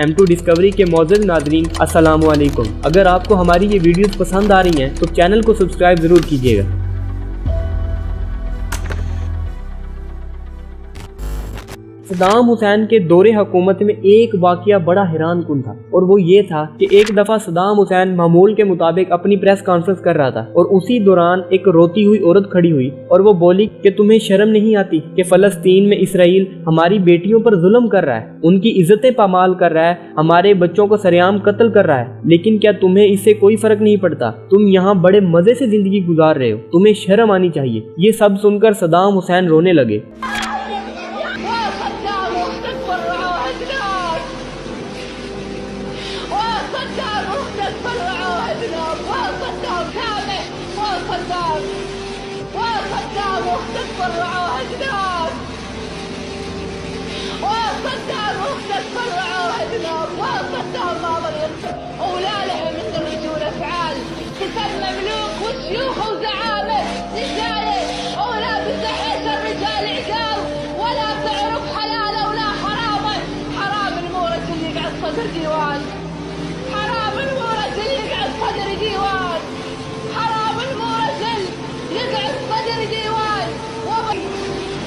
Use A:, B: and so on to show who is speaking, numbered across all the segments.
A: M2 discovery के मौजूद नाज़रीन अस्सलाम वालेकुम। अगर आपको हमारी ये वीडियोस पसंद आ रही हैं तो चैनल को सब्सक्राइब ज़रूर कीजिएगा। सदाम हुसैन के दौरे हुकूमत में एक वाक़या बड़ा हैरान कुन था और वो ये था कि एक दफ़ा सदाम हुसैन मामूल के मुताबिक अपनी प्रेस कॉन्फ्रेंस कर रहा था और उसी दौरान एक रोती हुई औरत खड़ी हुई और वो बोली कि तुम्हें शर्म नहीं आती कि फ़लस्तीन में इसराइल हमारी बेटियों पर जुल्म कर रहा है, उनकी इज्जतें पामाल कर रहा है, हमारे बच्चों को सरेआम कत्ल कर रहा है, लेकिन क्या तुम्हें इससे कोई फ़र्क नहीं पड़ता? तुम यहाँ बड़े मज़े से ज़िंदगी गुजार रहे हो, तुम्हें शर्म आनी चाहिए। ये सब सुनकर सदाम हुसैन रोने लगे।
B: أولادهم من الرجول أفعال كسر مملوك وشيوخ وزعامة نساية أولاد بتحيش الرجال عقال ولا تعرف حلالة ولا حرامة. حرام المورث اللي يقعد صدر ديوان، حرام المورث اللي يقعد صدر ديوان، حرام المورث اللي يقعد صدر ديوان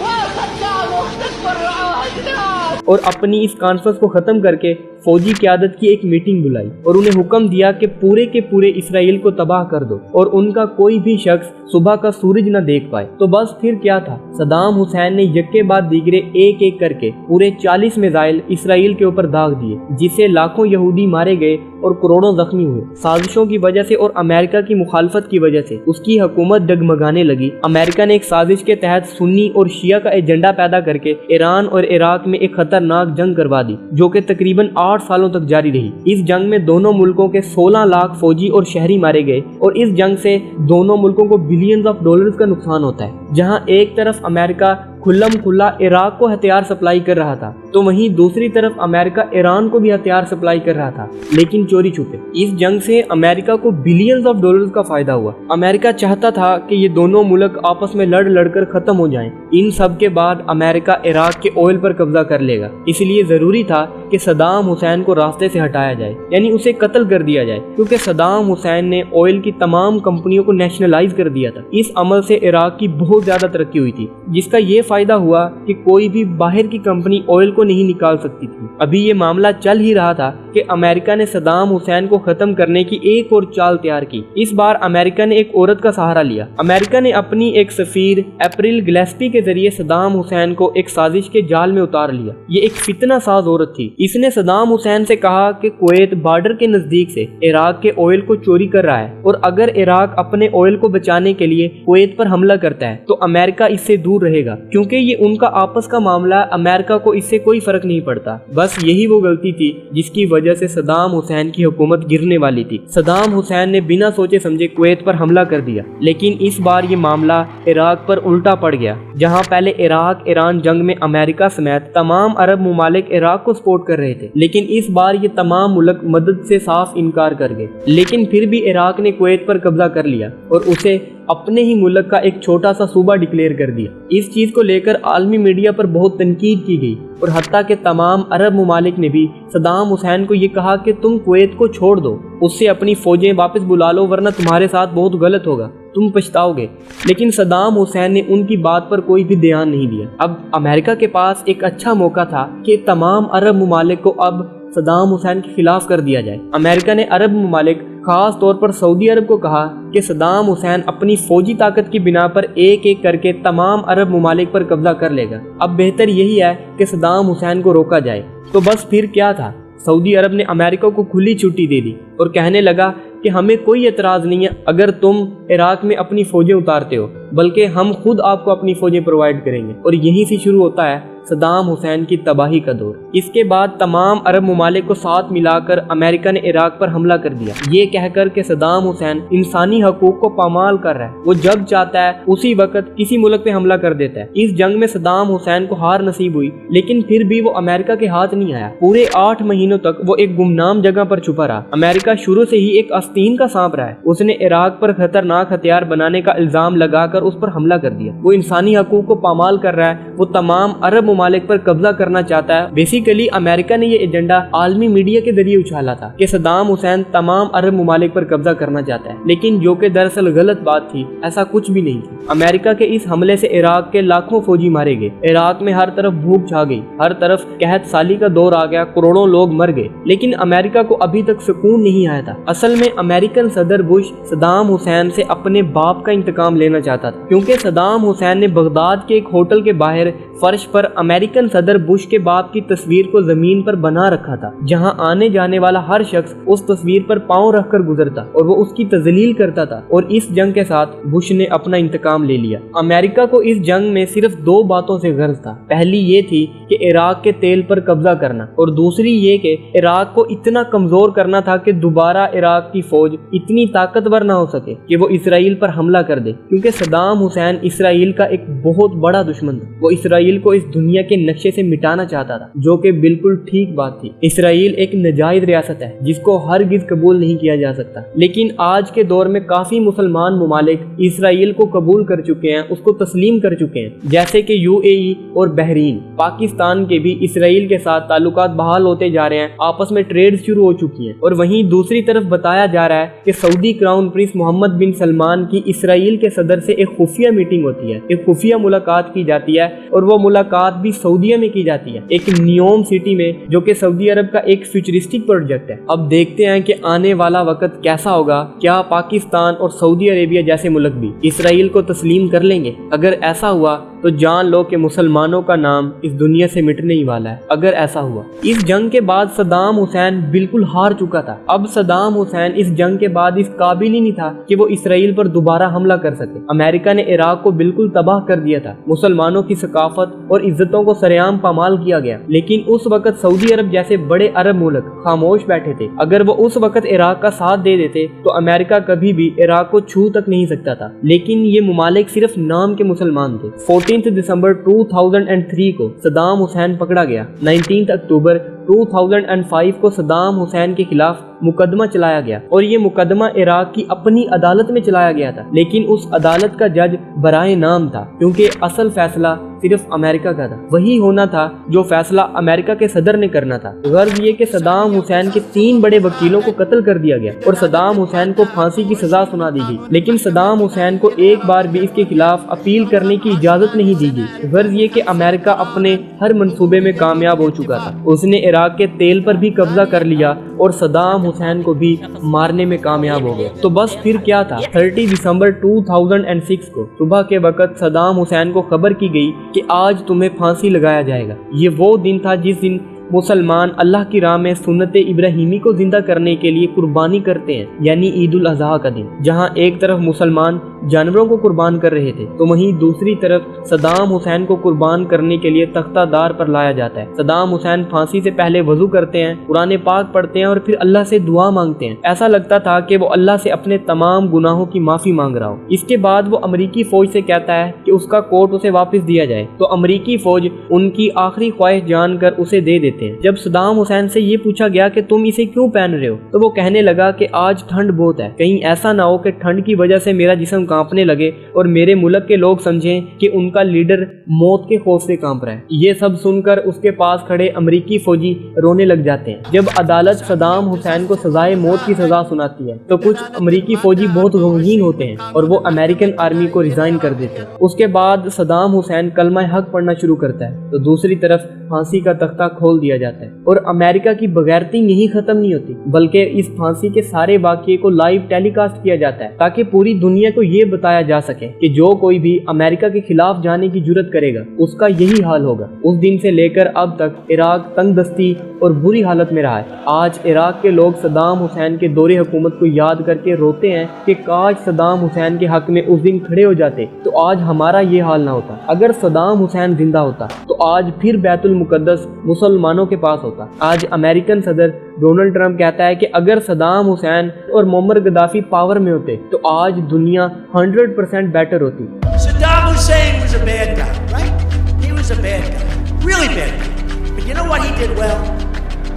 B: وصدام واختك فرعوها أجناد।
A: और अपनी इस कॉन्फ्रेंस को ख़त्म करके फौजी क़यादत की एक मीटिंग बुलाई और उन्हें हुक्म दिया कि पूरे के पूरे इसराइल को तबाह कर दो और उनका कोई भी शख्स सुबह का सूरज न देख पाए। तो बस फिर क्या था, सदाम हुसैन ने यक्के बाद दीगरे एक एक करके पूरे 40 मिसाइल इसराइल के ऊपर दाग दिए, जिससे लाखों यहूदी मारे गए और करोड़ों जख्मी हुए। साजिशों की वजह से और अमेरिका की मुखालफत की वजह से उसकी हुकूमत डगमगाने लगी। अमेरिका ने एक साजिश के तहत सुन्नी और शिया का एजेंडा पैदा करके ईरान और इराक में एक खतरनाक जंग करवा दी, जो कि तकरीबन 8 सालों तक जारी रही। इस जंग में दोनों मुल्कों के 16 लाख फौजी और शहरी मारे गए और इस जंग से दोनों मुल्कों को बिलियंस ऑफ डॉलर्स का नुकसान होता है। जहां एक तरफ अमेरिका खुल्लम खुल्ला इराक को हथियार सप्लाई कर रहा था, तो वहीं दूसरी तरफ अमेरिका ईरान को भी हथियार सप्लाई कर रहा था, लेकिन चोरी छुपे। इस जंग से अमेरिका को बिलियंस ऑफ डॉलर्स का फायदा हुआ। अमेरिका चाहता था कि ये दोनों मुल्क आपस में लड़ लड़कर खत्म हो जाएं। इन सब के बाद अमेरिका इराक के ऑयल पर कब्जा कर लेगा, इसलिए जरूरी था कि सदाम हुसैन को रास्ते से हटाया जाए, यानी उसे कत्ल कर दिया जाए, क्योंकि सदाम हुसैन ने ऑयल की तमाम कंपनियों को नेशनलाइज कर दिया था। इस अमल से इराक की बहुत ज्यादा तरक्की हुई थी, जिसका ये फायदा हुआ कि कोई भी बाहर की कंपनी ऑयल को नहीं निकाल सकती थी। अभी ये मामला चल ही रहा था कि अमेरिका ने सदाम हुसैन को खत्म करने की एक और चाल तैयार की। इस बार अमेरिका ने एक औरत का सहारा लिया। अमेरिका ने अपनी एक सफीर अप्रैल गिलेस्पी के जरिए सदाम हुसैन को एक साजिश के जाल में उतार लिया। ये एक फितना साज औरत थी। इसने सदाम हुसैन से कहा कि कुवैत बॉर्डर के नजदीक से इराक के ऑयल को चोरी कर रहा है और अगर इराक अपने ऑयल को बचाने के लिए कुवैत पर हमला करता है तो अमेरिका इससे दूर रहेगा, क्योंकि ये उनका आपस का मामला, अमेरिका को इससे कोई फर्क नहीं पड़ता। बस यही वो गलती थी जिसकी वजह से सदाम हुसैन की हुकूमत गिरने वाली थी। सदाम हुसैन ने बिना सोचे समझे कुवैत पर हमला कर दिया, लेकिन इस बार ये मामला इराक पर उल्टा पड़ गया। जहां पहले इराक ईरान जंग में अमेरिका समेत तमाम अरब मुमालिक इराक को सपोर्ट कर रहे थे, लेकिन इस बार ये तमाम मुल्क मदद से साफ इनकार कर गए। लेकिन फिर भी इराक ने कुवैत पर कब्जा कर लिया और उसे अपने ही मुल्क का एक छोटा सा सूबा डिक्लेयर कर दिया। इस चीज को लेकर आलमी मीडिया पर बहुत तनकीद की गई और हत्ता के तमाम अरब मुमालिक ने भी सदाम हुसैन को ये कहा कि तुम कुवैत को छोड़ दो, उससे अपनी फौजें वापस बुला लो, वरना तुम्हारे साथ बहुत गलत होगा, तुम पछताओगे। लेकिन सदाम हुसैन ने उनकी बात पर कोई भी ध्यान नहीं दिया। अब अमेरिका के पास एक अच्छा मौका था कि तमाम अरब मुमालिक को अब सदाम हुसैन के खिलाफ कर दिया जाए। अमेरिका ने अरब मुमालिक, खास तौर पर सऊदी अरब को कहा कि सदाम हुसैन अपनी फौजी ताकत की बिना पर एक एक करके तमाम अरब मुमालिक पर कब्जा कर लेगा। अब बेहतर यही है कि सदाम हुसैन को रोका जाए। तो बस फिर क्या था, सऊदी अरब ने अमेरिका को खुली छुट्टी दे दी और कहने लगा कि हमें कोई एतराज़ नहीं है अगर तुम इराक में अपनी फौजें उतारते हो, बल्कि हम खुद आपको अपनी फौजें प्रोवाइड करेंगे। और यहीं से शुरू होता है सदाम हुसैन की तबाही का दौर। इसके बाद तमाम अरब मुमालिक को साथ मिलाकर अमेरिका ने इराक पर हमला कर दिया, ये कहकर कि सदाम हुसैन इंसानी हकूक को पामाल कर रहा है, वो जब चाहता है उसी वक्त किसी मुल्क पे हमला कर देता है। इस जंग में सदाम हुसैन को हार नसीब हुई, लेकिन फिर भी वो अमेरिका के हाथ नहीं आया। पूरे 8 महीनों तक वो एक गुमनाम जगह पर छुपा रहा। अमेरिका शुरू से ही एक आस्तीन का सांप रहा है। उसने इराक पर खतरनाक हथियार बनाने का इल्जाम लगाकर उस पर हमला कर दिया। वो इंसानी हकूक को पामाल कर रहा है। वो तमाम अरब ममालिक पर कब्जा करना चाहता है। बेसिकली अमेरिका ने ये एजेंडा आलमी मीडिया के जरिए उछाला था कि सद्दाम हुसैन तमाम अरब ममालिक पर कब्जा करना चाहता है, लेकिन जो कि दरअसल गलत बात थी, ऐसा कुछ भी नहीं थी। अमेरिका के इस हमले से इराक के लाखों फौजी मारे गए, इराक में हर तरफ भूख छा गई, हर तरफ कहत साली का दौर आ गया, करोड़ों लोग मर गए, लेकिन अमेरिका को अभी तक सुकून नहीं आया था। असल में अमेरिकन सदर बुश सद्दाम हुसैन से अपने बाप का इंतकाम लेना चाहता था, क्योंकि सद्दाम हुसैन ने बगदाद के एक होटल के बाहर फर्श पर अमेरिकन सदर बुश के बाप की तस्वीर को जमीन पर बना रखा था, जहां आने जाने वाला हर शख्स उस तस्वीर पर पांव रखकर गुजरता और वो उसकी तजलील करता था। और इस जंग के साथ बुश ने अपना इंतकाम ले लिया। अमेरिका को इस जंग में सिर्फ दो बातों से गर्ज था। पहली ये थी कि इराक के तेल पर कब्जा करना, और दूसरी ये कि इराक को इतना कमजोर करना था कि दोबारा इराक की फौज इतनी ताकतवर ना हो सके कि वो इसराइल पर हमला कर दे, क्योंकि सद्दाम हुसैन इसराइल का एक बहुत बड़ा दुश्मन था। वो इसराइल को इस दुनिया के नक्शे से मिटाना चाहता था, जो कि बिल्कुल ठीक बात थी। इसराइल एक नाजायज रियासत है जिसको हरगिज कबूल नहीं किया जा सकता, लेकिन आज के दौर में काफी मुसलमान ममालिक इसराइल को कबूल कर चुके हैं, उसको तस्लीम कर चुके हैं, जैसे कि यूएई और बहरीन। पाकिस्तान के भी इसराइल के साथ ताल्लुकात बहाल होते जा रहे हैं, आपस में ट्रेड शुरू हो चुकी है। और वहीं दूसरी तरफ बताया जा रहा है कि सऊदी क्राउन प्रिंस मोहम्मद बिन सलमान की इसराइल के सदर से एक खुफिया मीटिंग होती है, एक खुफिया मुलाकात की जाती है, और वो मुलाकात भी सऊदीया में की जाती है, एक नियोम सिटी में, जो कि सऊदी अरब का एक फ्यूचरिस्टिक प्रोजेक्ट है। अब देखते हैं कि आने वाला वक्त कैसा होगा। क्या पाकिस्तान और सऊदी अरेबिया जैसे मुल्क भी इसराइल को तस्लीम कर लेंगे? अगर ऐसा हुआ तो जान लो कि मुसलमानों का नाम इस दुनिया से मिटने ही वाला है। अगर ऐसा हुआ, इस जंग के बाद सद्दाम हुसैन बिल्कुल हार चुका था। अब सद्दाम हुसैन इस जंग के बाद इस काबिल ही नहीं था कि वो इसराइल पर दोबारा हमला कर सके। अमेरिका ने इराक को बिल्कुल तबाह कर दिया था, मुसलमानों की सकाफत और इज्जतों को सरेआम पामाल किया गया, लेकिन उस वक्त सऊदी अरब जैसे बड़े अरब मुल्क खामोश बैठे थे। अगर वो उस वक्त इराक का साथ दे देते तो अमेरिका कभी भी इराक को छू तक नहीं सकता था, लेकिन ये मुमालिक सिर्फ नाम के मुसलमान थे। 14 दिसंबर 2003 को सद्दाम हुसैन पकड़ा गया। 19 अक्टूबर 2005 को सद्दाम हुसैन के खिलाफ मुकदमा चलाया गया, और ये मुकदमा इराक की अपनी अदालत में चलाया गया था, लेकिन उस अदालत का जज बराए नाम था, क्योंकि असल फैसला सिर्फ अमेरिका का था। वही होना था जो फैसला अमेरिका के सदर ने करना था। गर्ज ये कि सद्दाम हुसैन के 3 बड़े वकीलों को कत्ल कर दिया गया और सद्दाम हुसैन को फांसी की सजा सुना दी गई, लेकिन सद्दाम हुसैन को एक बार भी इसके खिलाफ अपील करने की इजाजत नहीं दी गई। गर्ज ये कि अमेरिका अपने हर मंसूबे में कामयाब हो चुका था। उसने इराक के तेल पर भी कब्जा कर लिया और सद्दाम हुसैन को भी मारने में कामयाब हो गया। तो बस फिर क्या था? 30 दिसंबर 2006 को सुबह के वक्त सद्दाम हुसैन को खबर की गई कि आज तुम्हें फांसी लगाया जाएगा। ये वो दिन था जिस दिन मुसलमान अल्लाह की राह में सुन्नत इब्राहिमी को जिंदा करने के लिए कुर्बानी करते हैं, यानी ईद उल अज़हा का दिन, जहां एक तरफ मुसलमान जानवरों को कुर्बान कर रहे थे तो वहीं दूसरी तरफ सद्दाम हुसैन को कुर्बान करने के लिए तख्तादार पर लाया जाता है। सद्दाम हुसैन फांसी से पहले वजू करते हैं, कुरान पाक पढ़ते हैं और फिर अल्लाह से दुआ मांगते हैं। ऐसा लगता था कि वो अल्लाह से अपने तमाम गुनाहों की माफी मांग रहा हो। इसके बाद वो अमरीकी फौज से कहता है कि उसका कोट उसे वापस दिया जाए, तो अमरीकी फौज उनकी आखिरी ख्वाहिश जानकर उसे दे देते हैं। जब सद्दाम हुसैन से ये पूछा गया कि तुम इसे क्यों पहन रहे हो, तो वो कहने लगा कि आज ठंड बहुत है, कहीं ऐसा ना हो कि ठंड की वजह से मेरा जिस्म कांपने लगे और मेरे मुल्क के लोग समझें कि उनका लीडर मौत के खौफ से कांप रहा है। ये सब सुनकर उसके पास खड़े अमरीकी फौजी रोने लग जाते हैं। जब अदालत सद्दाम हुसैन को सजाए मौत की सजा सुनाती है तो कुछ अमरीकी फौजी बहुत गमगीन होते हैं और वो अमेरिकन आर्मी को रिजाइन कर देते हैं। उसके बाद सद्दाम हुसैन कलमा हक पढ़ना शुरू करता है, तो दूसरी तरफ फांसी का तख्ता खोल दिया जाता है। और अमेरिका की बगैरती यही खत्म नहीं होती, बल्कि इस फांसी के सारे वाक़ये को लाइव टेलीकास्ट किया जाता है ताकि पूरी दुनिया को ये बताया जा सके कि जो कोई भी अमेरिका के खिलाफ जाने की जुर्रत करेगा उसका यही हाल होगा। उस दिन से लेकर अब तक इराक तंगदस्ती और बुरी हालत में रहा है। आज इराक के लोग सद्दाम हुसैन के दौरे हुकूमत को याद करके रोते हैं कि काश सद्दाम हुसैन के हक में उस दिन खड़े हो जाते तो आज हमारा ये हाल ना होता। अगर सद्दाम हुसैन जिंदा होता तो आज फिर बैतुल मुकद्दस मुसलमानों के पास होता। आज अमेरिकन सदर डोनाल्ड ट्रंप कहता है कि अगर सद्दाम हुसैन और मोअम्मर गद्दाफी पावर में होते तो आज दुनिया 100% बेटर होती।
C: Saddam Hussein was a bad guy, right? He was a bad guy, really bad guy. But you know what he did well?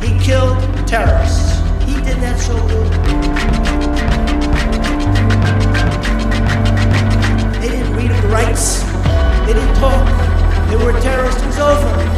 C: He killed terrorists. He did that so good. They didn't read the rights. They didn't talk. They were terrorists. It was over.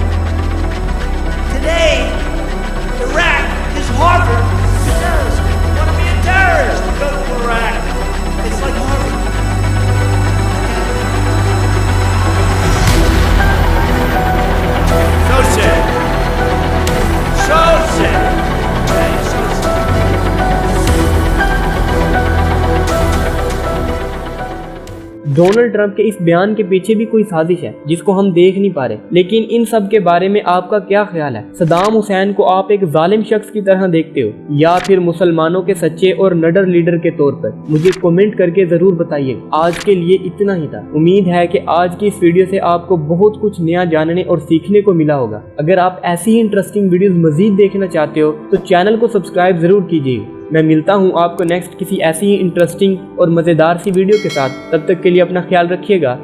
A: Donald Trump کے اس بیان کے پیچھے بھی کوئی سازش ہے جس کو ہم دیکھ نہیں پا رہے، لیکن ان سب کے بارے میں آپ کا کیا خیال ہے؟ صدام حسین کو آپ ایک ظالم شخص کی طرح دیکھتے ہو یا پھر مسلمانوں کے سچے اور نڈر لیڈر کے طور پر؟ مجھے کومنٹ کر کے ضرور بتائیے۔ آج کے لیے اتنا ہی تھا۔ امید ہے کہ آج کی اس ویڈیو سے آپ کو بہت کچھ نیا جاننے اور سیکھنے کو ملا ہوگا۔ اگر آپ ایسی ہی انٹرسٹنگ ویڈیوز مزید دیکھنا چاہتے ہو تو چینل کو سبسکرائب ضرور کیجیے۔ میں ملتا ہوں آپ کو نیکسٹ کسی ایسی ہی انٹرسٹنگ اور مزیدار سی ویڈیو کے ساتھ۔ تب تک کے لیے اپنا خیال رکھیے گا۔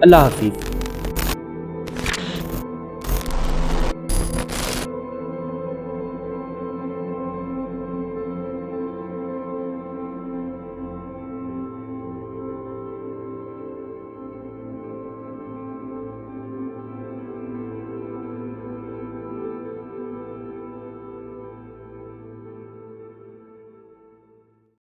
A: اللہ حافظ۔